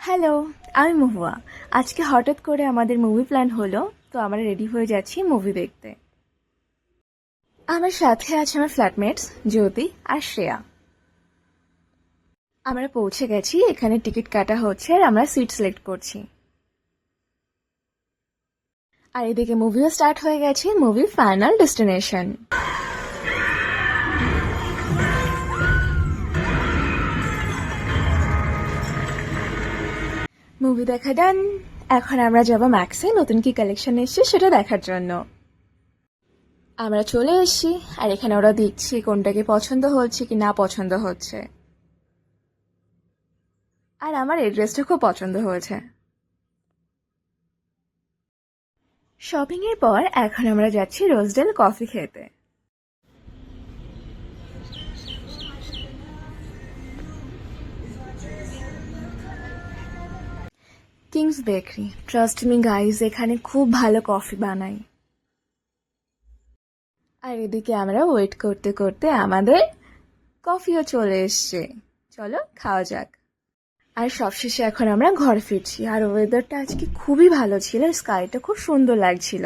Hello, আমি মহুয়া। আজকে হঠাৎ করে আমাদের মুভি প্ল্যান হলো, তো আমরা রেডি হয়ে যাচ্ছি মুভি দেখতে। আমার সাথে আছে আমার ফ্ল্যাটমেটস জ্যোতি আর শ্রেয়া। আমরা পৌঁছে গেছি, এখানে টিকিট কাটা হচ্ছে আর আমরা সিট সিলেক্ট করছি। আর এদিকে মুভিও স্টার্ট হয়ে গেছে, মুভি ফাইনাল ডেস্টিনেশন। মুভি দেখা ডান। এখন আমরা যাব ম্যাক্সে, নতুন কি কালেকশন এসেছে সেটা দেখার জন্য। আমরা চলে এসেছি আর এখানে ওরা দেখছি কোনটাকে পছন্দ হচ্ছে কি না পছন্দ হচ্ছে। আর আমার এই ড্রেসটা খুব পছন্দ হয়েছে। শপিং এর পর এখন আমরা যাচ্ছি রোজডেল কফি খেতে। Kings bakery, trust me guys, এখানে খুব ভালো কফি বানাই। আর এদিকে আমরা ওয়েট করতে করতে আমাদের কফিও চলে এসছে। চলো খাওয়া যাক। আর সবশেষে এখন আমরা ঘর ফিরছি। আর ওয়েদারটা আজকে খুবই ভালো ছিল, স্কাইটা খুব সুন্দর লাগছিল।